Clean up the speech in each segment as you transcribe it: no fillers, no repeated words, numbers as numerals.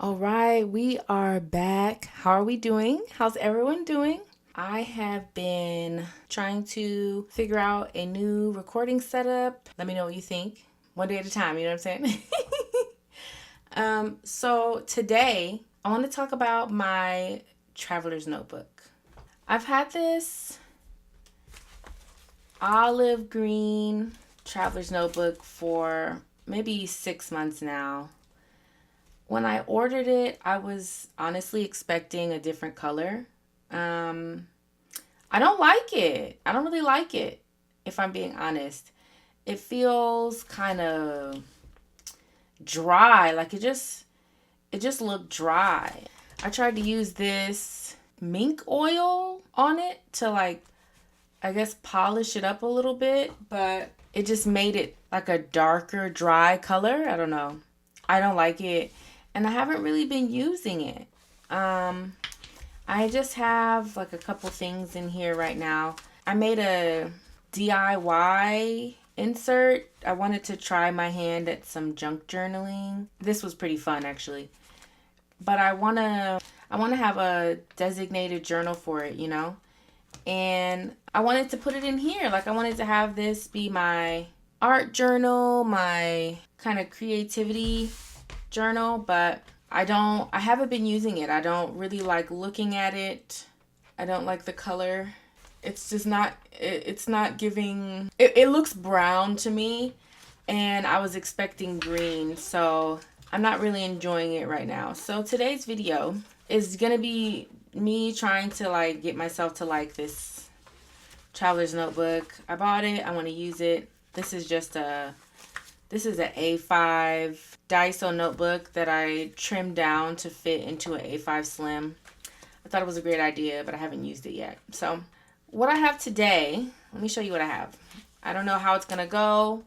All right, we are back. How are we doing? How's everyone doing? I have been trying to figure out a new recording setup. Let me know what you think. One day at a time, you know what I'm saying? So today I want to talk about my traveler's notebook. I've had this olive green traveler's notebook for maybe 6 months now. When I ordered it, I was honestly expecting a different color. I don't like it. I don't really like it, if I'm being honest. It feels kind of dry, like it just looked dry. I tried to use this mink oil on it to I guess polish it up a little bit, but it just made it like a darker dry color. I don't know. I don't like it, and I haven't really been using it. I just have like a couple things in here right now. I made a DIY insert. I wanted to try my hand at some junk journaling. This was pretty fun actually. But I want to have a designated journal for it, you know? And I wanted to put it in here. Like I wanted to have this be my art journal, my kind of creativity journal, but I haven't been using it. I don't really like looking at it. I don't like the color. It's just not, it's not giving, it looks brown to me, and I was expecting green, so I'm not really enjoying it right now. So today's video is gonna be me trying to get myself to like this traveler's notebook. I bought it, I want to use it. This is an A5 Daiso notebook that I trimmed down to fit into an A5 Slim. I thought it was a great idea, but I haven't used it yet. So what I have today, let me show you what I have. I don't know how it's going to go.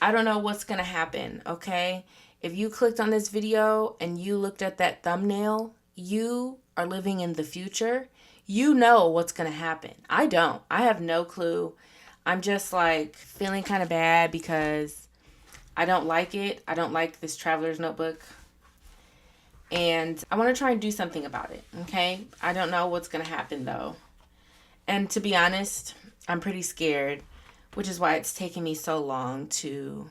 I don't know what's going to happen, okay? If you clicked on this video and you looked at that thumbnail, you are living in the future. You know what's going to happen. I don't. I have no clue. I'm just feeling kind of bad because I don't like it. I don't like this traveler's notebook. And I want to try and do something about it, okay? I don't know what's going to happen, though. And to be honest, I'm pretty scared, which is why it's taking me so long to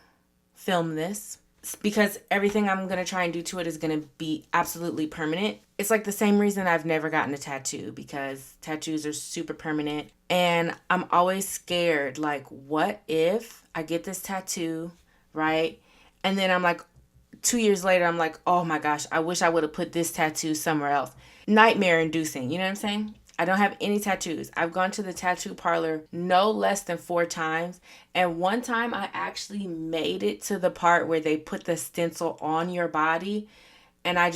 film this. It's because everything I'm going to try and do to it is going to be absolutely permanent. It's like the same reason I've never gotten a tattoo, because tattoos are super permanent. And I'm always scared, what if I get this tattoo, right? And then I'm 2 years later, I'm oh my gosh, I wish I would have put this tattoo somewhere else. Nightmare inducing, you know what I'm saying? I don't have any tattoos. I've gone to the tattoo parlor no less than 4 times. And one time I actually made it to the part where they put the stencil on your body. And I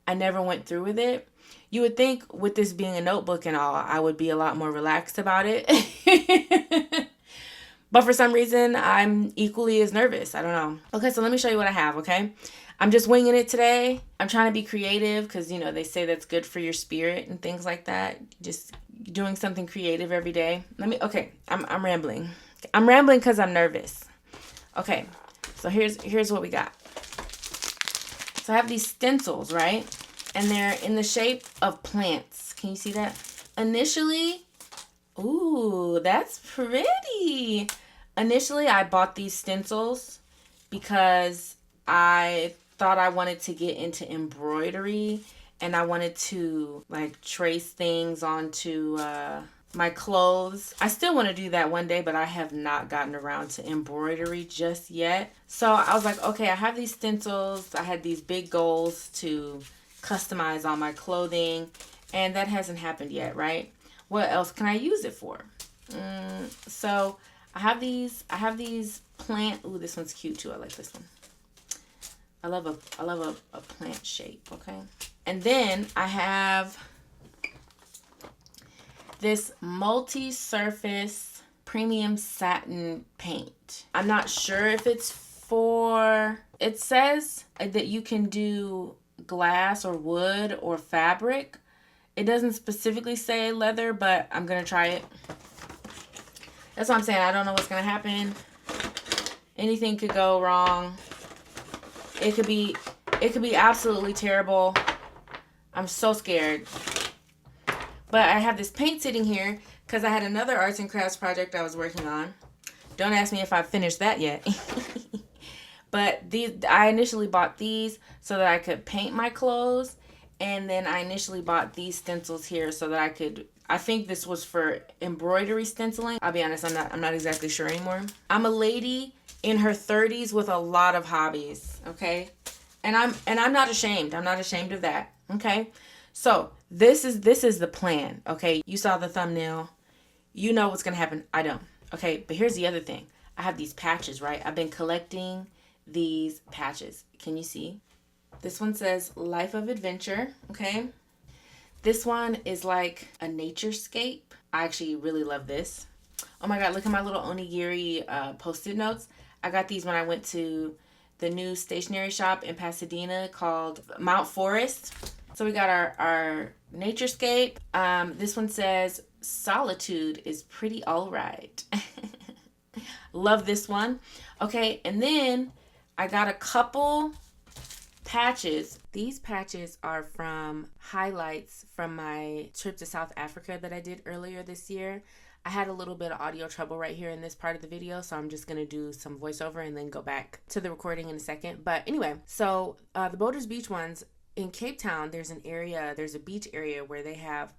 never went through with it. You would think with this being a notebook and all, I would be a lot more relaxed about it. But for some reason, I'm equally as nervous. I don't know. Okay, so let me show you what I have, okay? I'm just winging it today. I'm trying to be creative because, they say that's good for your spirit and things like that. Just doing something creative every day. I'm rambling. I'm rambling because I'm nervous. Okay, so here's what we got. So I have these stencils, right? And they're in the shape of plants. Can you see that? Initially, ooh, that's pretty. Initially, I bought these stencils because I thought I wanted to get into embroidery, and I wanted to trace things onto my clothes. I still want to do that one day, but I have not gotten around to embroidery just yet. So I was like, okay, I have these stencils. I had these big goals to customize all my clothing, and that hasn't happened yet, right? What else can I use it for? So I have these plant. Ooh, this one's cute too. I like this one. I love a plant shape, okay? And then I have this multi-surface premium satin paint. I'm not sure if it's for, it says that you can do glass or wood or fabric. It doesn't specifically say leather, but I'm gonna try it. That's what I'm saying. I don't know what's gonna happen. Anything could go wrong. It It could be absolutely terrible. I'm so scared. But I have this paint sitting here because I had another arts and crafts project I was working on. Don't ask me if I finished that yet. But I initially bought these so that I could paint my clothes. And then I initially bought these stencils here so that I think this was for embroidery stenciling. I'll be honest, I'm not exactly sure anymore. I'm a lady in her 30s with a lot of hobbies, okay? And I'm not ashamed. I'm not ashamed of that, okay? So, this is the plan, okay? You saw the thumbnail. You know what's going to happen. I don't. Okay, but here's the other thing. I have these patches, right? I've been collecting these patches. Can you see? This one says Life of Adventure, okay? This one is like a naturescape. I actually really love this. Oh my God, look at my little onigiri post-it notes. I got these when I went to the new stationery shop in Pasadena called Mount Forest. So we got our naturescape. This one says Solitude is pretty all right. Love this one. Okay, and then I got a couple patches. These patches are from highlights from my trip to South Africa that I did earlier this year. I had a little bit of audio trouble right here in this part of the video, so I'm just going to do some voiceover and then go back to the recording in a second. But anyway, so the Boulders Beach ones, in Cape Town, there's a beach area where they have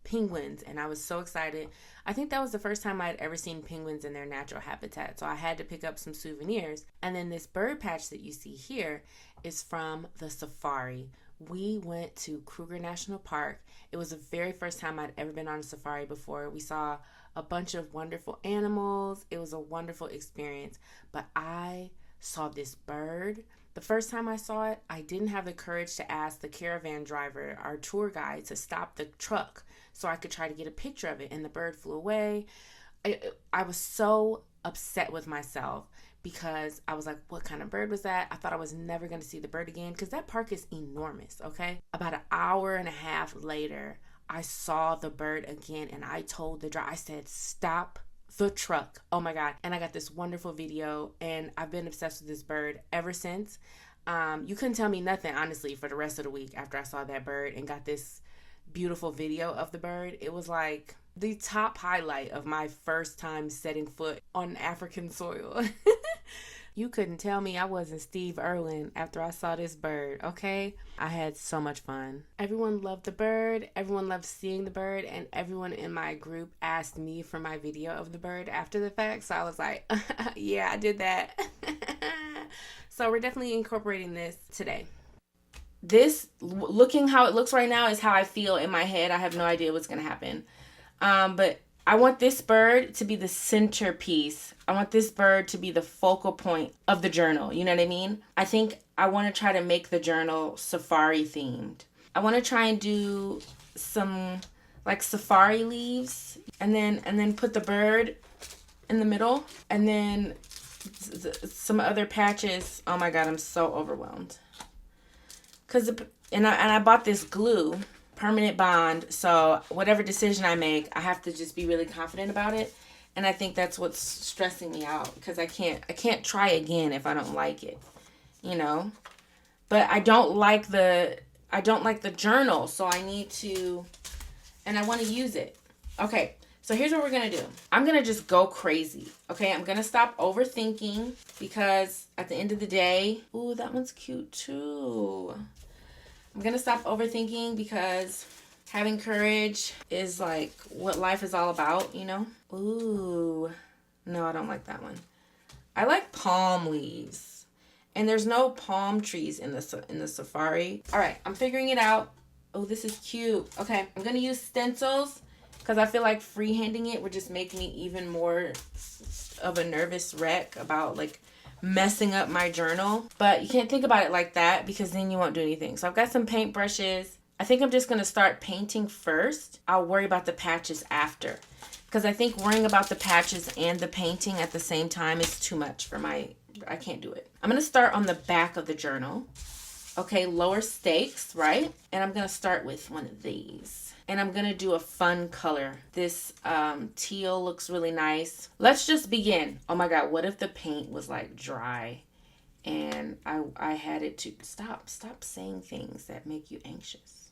penguins, and I was so excited. I think that was the first time I had ever seen penguins in their natural habitat, so I had to pick up some souvenirs. And then this bird patch that you see here is from the safari. We went to Kruger National Park. It was the very first time I'd ever been on a safari before. We saw a bunch of wonderful animals. It was a wonderful experience, but I saw this bird. The first time I saw it, I didn't have the courage to ask the caravan driver, our tour guide, to stop the truck so I could try to get a picture of it, and the bird flew away. I was so upset with myself because I was like, what kind of bird was that? I thought I was never going to see the bird again because that park is enormous, okay? About an hour and a half later, I saw the bird again, and I told the driver, I said, stop the truck. Oh my God. And I got this wonderful video, and I've been obsessed with this bird ever since. You couldn't tell me nothing, honestly, for the rest of the week after I saw that bird and got this beautiful video of the bird. It was like the top highlight of my first time setting foot on African soil. You couldn't tell me I wasn't Steve Irwin after I saw this bird, okay? I had so much fun. Everyone loved the bird. Everyone loved seeing the bird. And everyone in my group asked me for my video of the bird after the fact. So I was like, yeah, I did that. So we're definitely incorporating this today. This, looking how it looks right now, is how I feel in my head. I have no idea what's going to happen. But I want this bird to be the centerpiece. I want this bird to be the focal point of the journal. You know what I mean? I think I want to try to make the journal safari themed. I want to try and do some like safari leaves and then put the bird in the middle, and then some other patches. Oh my God, I'm so overwhelmed. And I bought this glue, permanent bond, so whatever decision I make, I have to just be really confident about it. And I think that's what's stressing me out, because I can't try again if I don't like it, you know. But I don't like the journal, so I need to, and I want to use it. Okay, so here's what we're gonna do. I'm gonna just go crazy. Okay, I'm gonna stop overthinking, because at the end of the day, ooh, that one's cute too. I'm gonna stop overthinking, because having courage is like what life is all about, you know? Ooh, no, I don't like that one. I like palm leaves, and there's no palm trees in the safari. All right, I'm figuring it out. Oh, this is cute. Okay, I'm gonna use stencils, because I feel like freehanding it would just make me even more of a nervous wreck about like messing up my journal. But you can't think about it like that, because then you won't do anything. So I've got some paint brushes. I think I'm just going to start painting first. I'll worry about the patches after, because I think worrying about the patches and the painting at the same time is too much for I can't do it. I'm going to start on the back of the journal. Okay, lower stakes, right? And I'm going to start with one of these. And I'm going to do a fun color. This teal looks really nice. Let's just begin. Oh my God, what if the paint was like dry And I had it to stop saying things that make you anxious.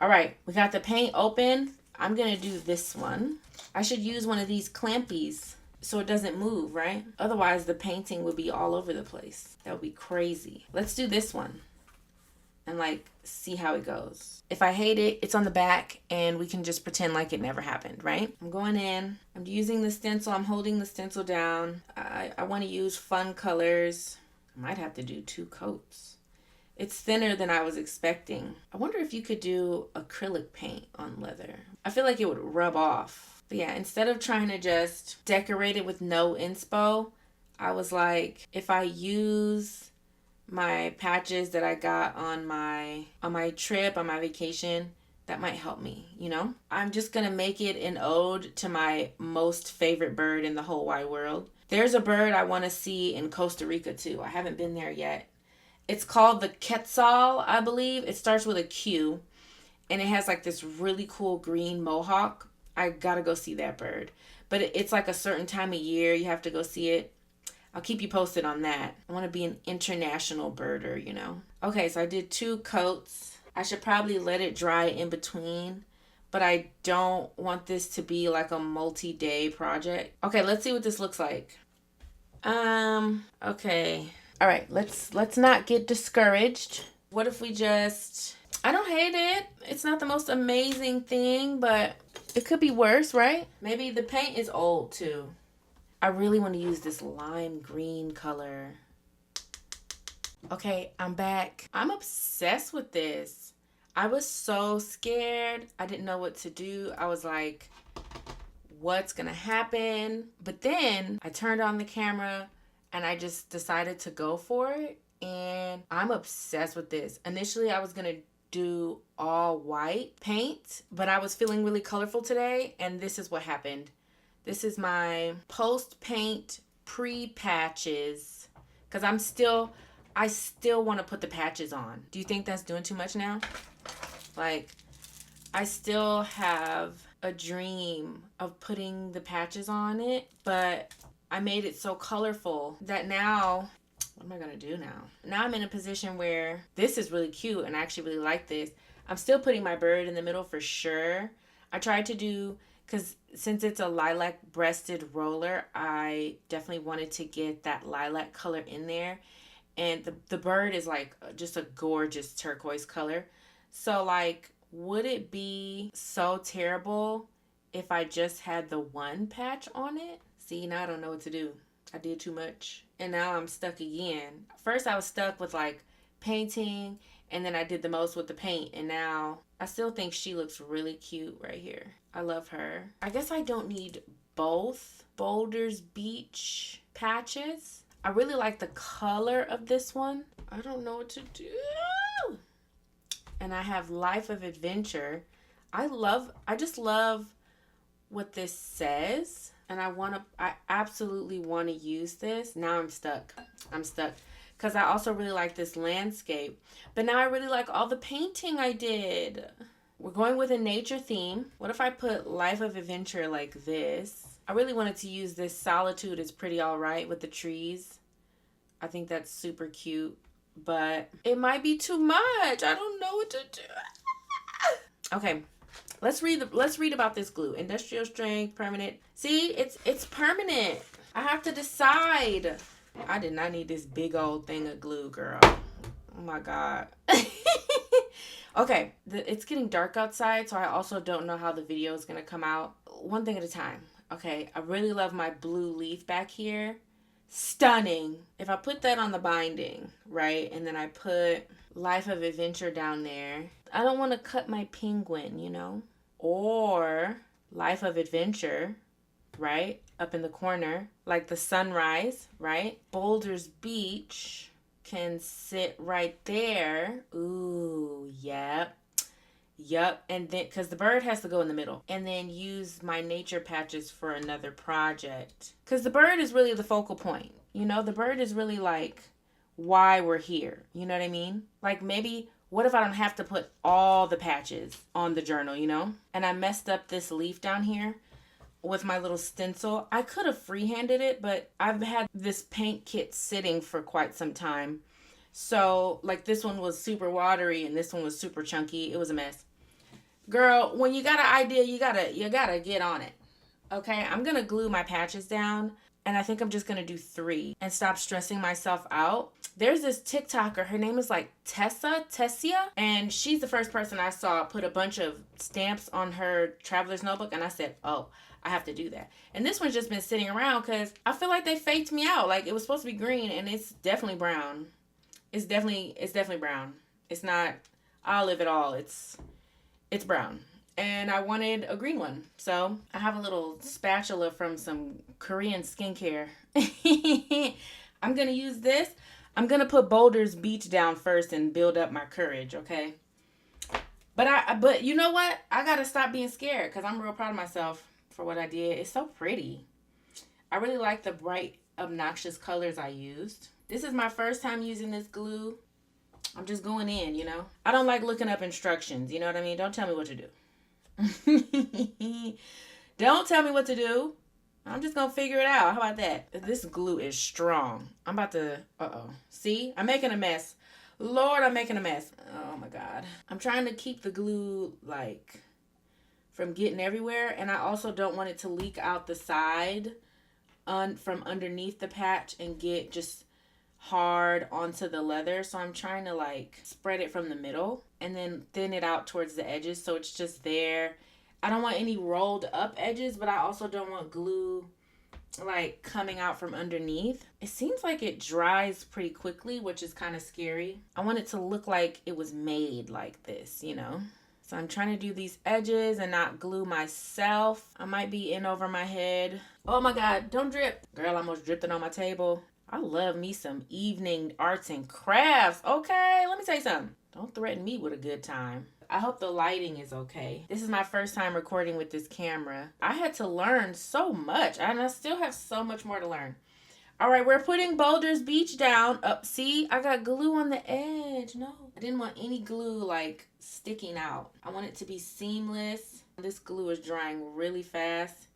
All right, we got the paint open. I'm gonna do this one. I should use one of these clampies so it doesn't move, right? Otherwise the painting would be all over the place. That would be crazy. Let's do this one and like see how it goes. If I hate it, it's on the back and we can just pretend like it never happened, right? I'm going in. I'm using the stencil. I'm holding the stencil down. I want to use fun colors. I might have to do 2 coats. It's thinner than I was expecting. I wonder if you could do acrylic paint on leather. I feel like it would rub off. But yeah, instead of trying to just decorate it with no inspo, I was like, if I use my patches that I got on my trip, on my vacation, that might help me, you know? I'm just gonna make it an ode to my most favorite bird in the whole wide world. There's a bird I want to see in Costa Rica too. I haven't been there yet. It's called the quetzal, I believe. It starts with a Q, and it has like this really cool green mohawk. I gotta go see that bird. But it's like a certain time of year you have to go see it. I'll keep you posted on that. I want to be an international birder, you know. Okay, so I did 2 coats. I should probably let it dry in between, but I don't want this to be like a multi-day project. Okay, let's see what this looks like. Okay. All right, let's not get discouraged. What if we just... I don't hate it. It's not the most amazing thing, but it could be worse, right? Maybe the paint is old too. I really want to use this lime green color. Okay, I'm back. I'm obsessed with this. I was so scared. I didn't know what to do. I was like, what's gonna happen? But then I turned on the camera and I just decided to go for it. And I'm obsessed with this. Initially, I was gonna do all white paint, but I was feeling really colorful today, and this is what happened. This is my post-paint pre-patches, because I still want to put the patches on. Do you think that's doing too much now? Like, I still have a dream of putting the patches on it, but I made it so colorful that now, what am I going to do now? Now I'm in a position where this is really cute, and I actually really like this. I'm still putting my bird in the middle for sure. I tried to do... because since it's a lilac breasted roller, I definitely wanted to get that lilac color in there. And the bird is like just a gorgeous turquoise color. So like, would it be so terrible if I just had the one patch on it? See, now I don't know what to do. I did too much. And now I'm stuck again. First I was stuck with like painting, and then I did the most with the paint. And now I still think she looks really cute right here. I love her. I guess I don't need both Boulder's Beach patches. I really like the color of this one. I don't know what to do. And I have Life of Adventure. I just love what this says. And I absolutely want to use this. Now I'm stuck. Because I also really like this landscape. But now I really like all the painting I did. We're going with a nature theme. What if I put Life of Adventure like this? I really wanted to use this Solitude is Pretty Alright with the trees. I think that's super cute. But it might be too much. I don't know what to do. Okay. Let's read about this glue. Industrial strength, permanent. See, it's permanent. I have to decide. I did not need this big old thing of glue, girl. Oh my God. Okay, it's getting dark outside, so I also don't know how the video is going to come out. One thing at a time. Okay, I really love my blue leaf back here. Stunning. If I put that on the binding, right, and then I put Life of Adventure down there, I don't want to cut my penguin, you know? Or Life of Adventure, right, up in the corner, like the sunrise, right? Boulder's Beach can sit right there. Ooh, yep. And then, because the bird has to go in the middle. And then use my nature patches for another project. Because the bird is really the focal point. You know, the bird is really like why we're here. You know what I mean? Like maybe, what if I don't have to put all the patches on the journal, you know? And I messed up this leaf down here. with my little stencil. I could have freehanded it, but I've had this paint kit sitting for quite some time. So, like, this one was super watery and this one was super chunky. It was a mess. Girl, when you got an idea, you gotta get on it. Okay, I'm gonna glue my patches down, and I think I'm just gonna do 3 and stop stressing myself out. There's this TikToker, her name is like Tessia, and she's the first person I saw put a bunch of stamps on her traveler's notebook, and I said, oh, I have to do that. And this one's just been sitting around because I feel like they faked me out. Like, it was supposed to be green, and it's definitely brown. It's definitely brown. It's not olive at all. It's brown. And I wanted a green one. So I have a little spatula from some Korean skincare. I'm going to use this. I'm going to put Boulder's Beach down first and build up my courage, okay? But you know what? I got to stop being scared because I'm real proud of myself for what I did. It's so pretty. I really like the bright, obnoxious colors I used. This is my first time using this glue. I'm just going in, you know? I don't like looking up instructions, you know what I mean? Don't tell me what to do. Don't tell me what to do. I'm just gonna figure it out. How about that? This glue is strong. I'm about to, See? I'm making a mess. Lord, I'm making a mess. Oh my God. I'm trying to keep the glue, like, from getting everywhere. And I also don't want it to leak out the side from underneath the patch and get just hard onto the leather. So I'm trying to, like, spread it from the middle and then thin it out towards the edges so it's just there. I don't want any rolled up edges, but I also don't want glue, like, coming out from underneath. It seems like it dries pretty quickly, which is kind of scary. I want it to look like it was made like this, you know? So I'm trying to do these edges and not glue myself. I might be in over my head. Oh my God, don't drip. Girl, I almost dripped it on my table. I love me some evening arts and crafts. Okay, let me tell you something. Don't threaten me with a good time. I hope the lighting is okay. This is my first time recording with this camera. I had to learn so much, and I still have so much more to learn. All right, we're putting Boulder's Beach down. See, I got glue on the edge. No, I didn't want any glue, like, sticking out. I want it to be seamless. This glue is drying really fast,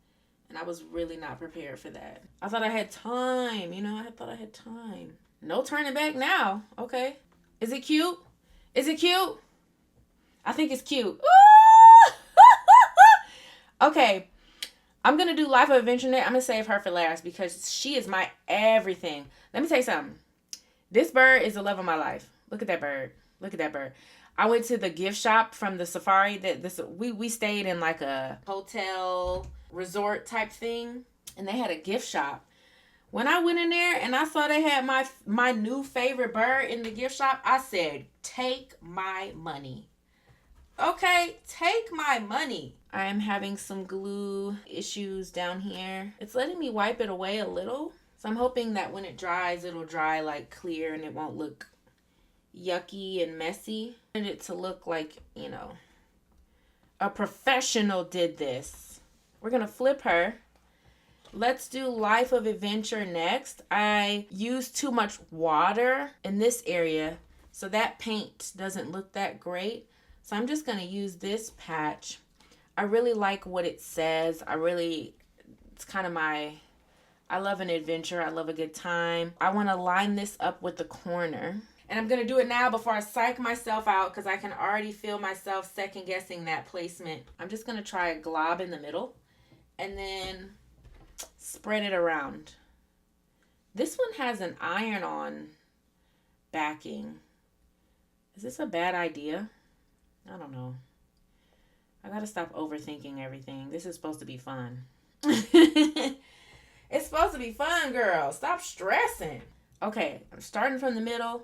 and I was really not prepared for that. I thought I had time, you know? I thought I had time. No turning back now. Okay. Is it cute? Is it cute? I think it's cute. Okay. I'm going to do Life of Adventure Net. I'm going to save her for last because she is my everything. Let me tell you something. This bird is the love of my life. Look at that bird. Look at that bird. I went to the gift shop from the safari. We stayed in like a hotel resort type thing, and they had a gift shop. When I went in there and I saw they had my new favorite bird in the gift shop, I said, take my money. Okay, take my money. I am having some glue issues down here. It's letting me wipe it away a little. So I'm hoping that when it dries, it'll dry like clear and it won't look yucky and messy. I wanted it to look like, you know, a professional did this. We're going to flip her. Let's do Life of Adventure next. I used too much water in this area, so that paint doesn't look that great. So I'm just going to use this patch. I really like what it says. It's kind of I love an adventure. I love a good time. I want to line this up with the corner. And I'm going to do it now before I psych myself out because I can already feel myself second guessing that placement. I'm just going to try a glob in the middle and then spread it around. This one has an iron-on backing. Is this a bad idea? I don't know. I gotta stop overthinking everything. This is supposed to be fun. It's supposed to be fun, girl. Stop stressing. Okay, I'm starting from the middle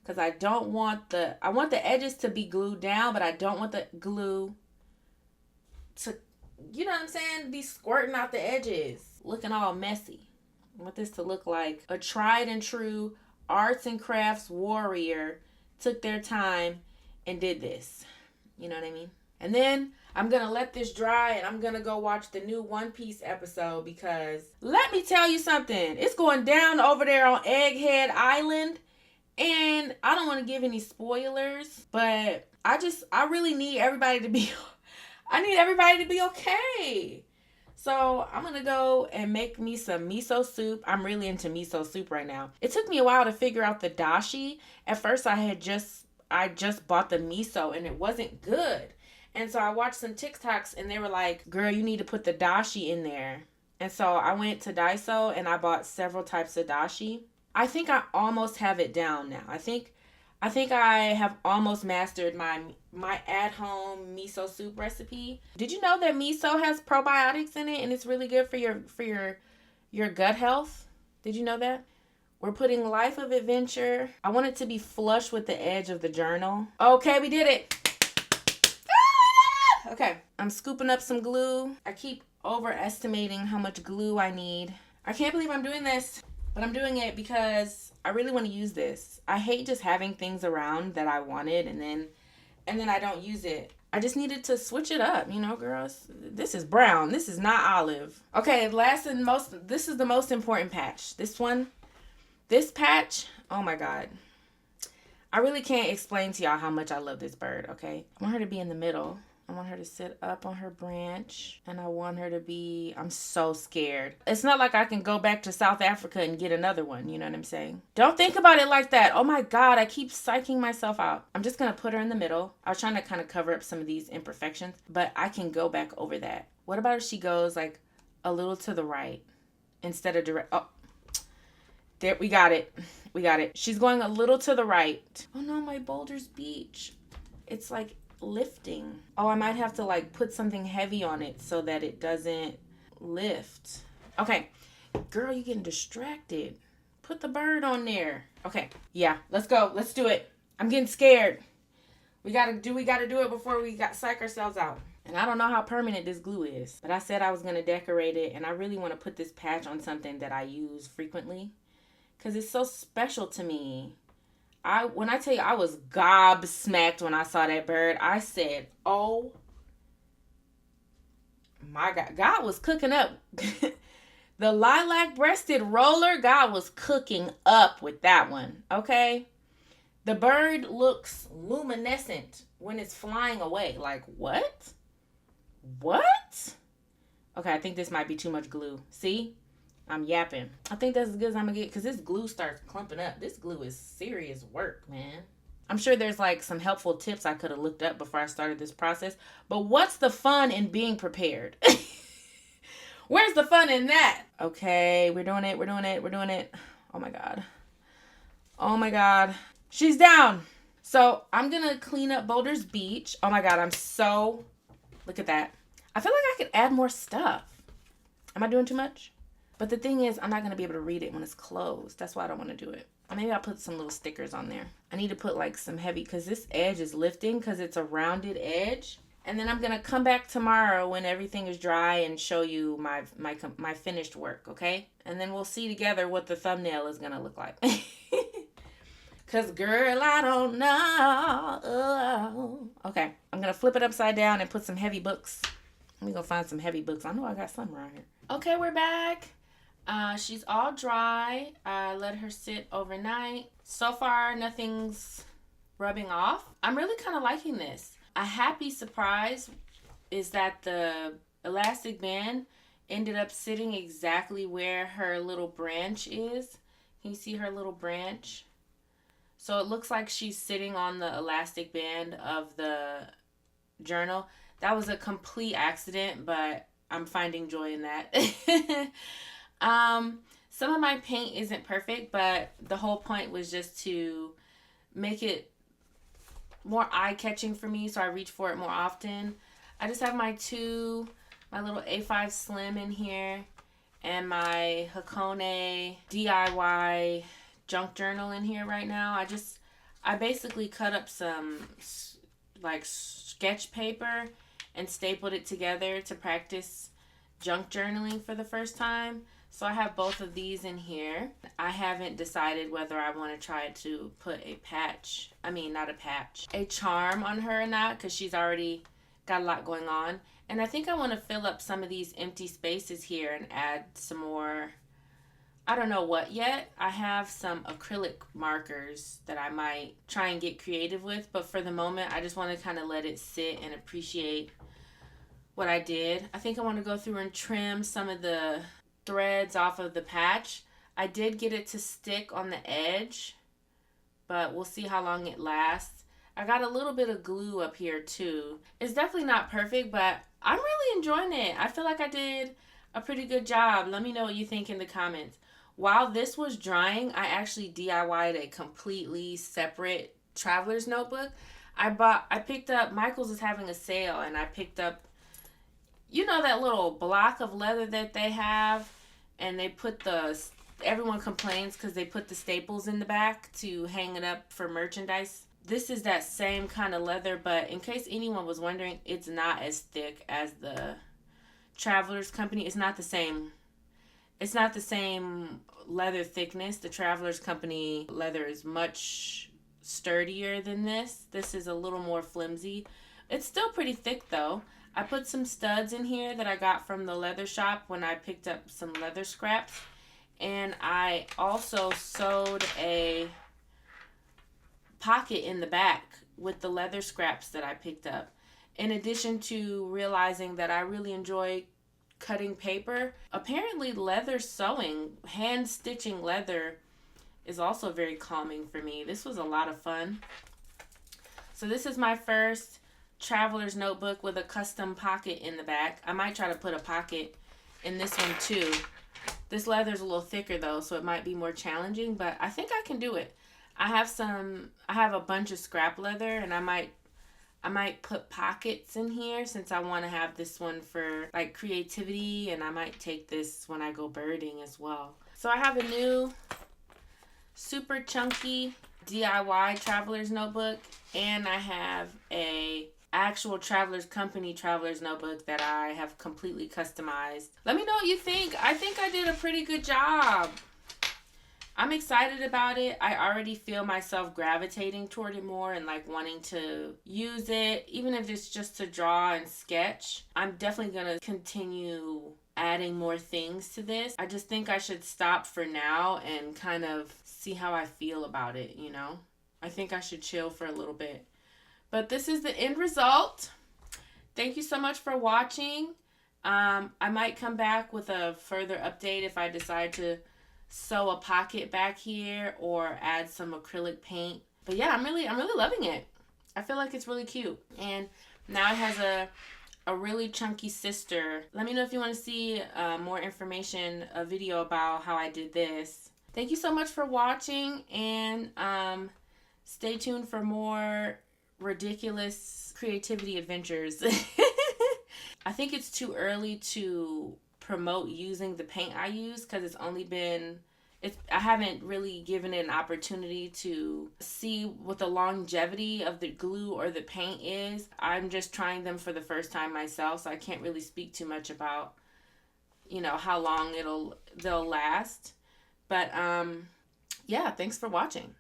because I want the edges to be glued down, but I don't want the glue to, you know what I'm saying, be squirting out the edges, looking all messy. I want this to look like a tried and true arts and crafts warrior took their time and did this. You know what I mean? And then I'm going to let this dry and I'm going to go watch the new One Piece episode because let me tell you something. It's going down over there on Egghead Island and I don't want to give any spoilers, but I really need everybody to be okay. So I'm gonna go and make me some miso soup. I'm really into miso soup right now. It took me a while to figure out the dashi. At first I just bought the miso and it wasn't good. And so I watched some TikToks and they were like, girl, you need to put the dashi in there. And so I went to Daiso and I bought several types of dashi. I think I almost have it down now. I think I have almost mastered my at-home miso soup recipe. Did you know that miso has probiotics in it and it's really good for your gut health? Did you know that? We're putting Life of Adventure. I want it to be flush with the edge of the journal. Okay, we did it. Okay, I'm scooping up some glue. I keep overestimating how much glue I need. I can't believe I'm doing this, but I'm doing it because I really want to use this. I hate just having things around that I wanted and then I don't use it. I just needed to switch it up, you know, girls. This is brown. This is not olive. Okay, this is the most important patch. This patch, oh my God. I really can't explain to y'all how much I love this bird, okay? I want her to be in the middle. I want her to sit up on her branch, and I want her to be, I'm so scared. It's not like I can go back to South Africa and get another one, you know what I'm saying? Don't think about it like that. Oh my God, I keep psyching myself out. I'm just gonna put her in the middle. I was trying to kind of cover up some of these imperfections, but I can go back over that. What about if she goes like a little to the right instead of direct? Oh, there, we got it. We got it. She's going a little to the right. Oh no, my Boulder's Beach. It's like lifting. Oh, I might have to like put something heavy on it so that it doesn't lift. Okay, girl, you getting distracted. Put the bird on there. Okay, yeah, let's go. Let's do it. I'm getting scared. We gotta do it before we psych ourselves out. And I don't know how permanent this glue is, but I said I was gonna decorate it, and I really want to put this patch on something that I use frequently because it's so special to me. When I tell you I was gobsmacked when I saw that bird, I said, oh my God. God was cooking up. The lilac breasted roller, God was cooking up with that one, okay? The bird looks luminescent when it's flying away. Like, what? What? Okay, I think this might be too much glue. See? I'm yapping. I think that's as good as I'm gonna get because this glue starts clumping up. This glue is serious work, man. I'm sure there's like some helpful tips I could have looked up before I started this process. But what's the fun in being prepared? Where's the fun in that? Okay, we're doing it. We're doing it. We're doing it. Oh my God. Oh my God. She's down. So I'm gonna clean up Boulder's Beach. Oh my God, look at that. I feel like I could add more stuff. Am I doing too much? But the thing is, I'm not going to be able to read it when it's closed. That's why I don't want to do it. Or maybe I'll put some little stickers on there. I need to put like some heavy, because this edge is lifting because it's a rounded edge. And then I'm going to come back tomorrow when everything is dry and show you my finished work, okay? And then we'll see together what the thumbnail is going to look like. Because, girl, I don't know. Okay, I'm going to flip it upside down and put some heavy books. Let me go find some heavy books. I know I got some around here. Okay, we're back. She's all dry. I let her sit overnight. So far, nothing's rubbing off. I'm really kind of liking this. A happy surprise is that the elastic band ended up sitting exactly where her little branch is. Can you see her little branch? So it looks like she's sitting on the elastic band of the journal. That was a complete accident, but I'm finding joy in that. Some of my paint isn't perfect, but the whole point was just to make it more eye-catching for me, so I reach for it more often. I just have my little A5 Slim in here and my Hakone DIY junk journal in here right now. I basically cut up some like sketch paper and stapled it together to practice junk journaling for the first time. So I have both of these in here. I haven't decided whether I want to try to put a charm on her or not, because she's already got a lot going on. And I think I want to fill up some of these empty spaces here and add some more, I don't know what yet. I have some acrylic markers that I might try and get creative with, but for the moment I just want to kind of let it sit and appreciate what I did. I think I want to go through and trim some of the threads off of the patch. I did get it to stick on the edge, but we'll see how long it lasts. I got a little bit of glue up here too. It's definitely not perfect, but I'm really enjoying it. I feel like I did a pretty good job. Let me know what you think in the comments. While this was drying, I actually DIY'd a completely separate traveler's notebook. I picked up, Michael's is having a sale, and I picked up, you know, that little block of leather that they have, and they put everyone complains because they put the staples in the back to hang it up for merchandise. This is that same kind of leather, but in case anyone was wondering, it's not as thick as the Travelers Company. It's not the same. It's not the same leather thickness. The Travelers Company leather is much sturdier than this. This is a little more flimsy. It's still pretty thick though. I put some studs in here that I got from the leather shop when I picked up some leather scraps. And I also sewed a pocket in the back with the leather scraps that I picked up. In addition to realizing that I really enjoy cutting paper, apparently leather sewing, hand stitching leather, is also very calming for me. This was a lot of fun. So this is my first traveler's notebook with a custom pocket in the back. I might try to put a pocket in this one too. This leather's a little thicker though, so it might be more challenging, but I think I can do it. I have a bunch of scrap leather, and I might put pockets in here since I want to have this one for like creativity, and I might take this when I go birding as well. So I have a new super chunky DIY traveler's notebook, and I have a actual Travelers Company traveler's notebook that I have completely customized. Let me know what you think. I think I did a pretty good job. I'm excited about it. I already feel myself gravitating toward it more and like wanting to use it, even if it's just to draw and sketch. I'm definitely going to continue adding more things to this. I just think I should stop for now and kind of see how I feel about it, you know? I think I should chill for a little bit. But this is the end result. Thank you so much for watching. I might come back with a further update if I decide to sew a pocket back here or add some acrylic paint. But yeah, I'm really loving it. I feel like it's really cute. And now it has a really chunky sister. Let me know if you want to see more information, a video about how I did this. Thank you so much for watching, and stay tuned for more ridiculous creativity adventures. I think it's too early to promote using the paint I use because it's only been, I haven't really given it an opportunity to see what the longevity of the glue or the paint is. I'm just trying them for the first time myself, so I can't really speak too much about, you know, how long they'll last. But yeah, thanks for watching.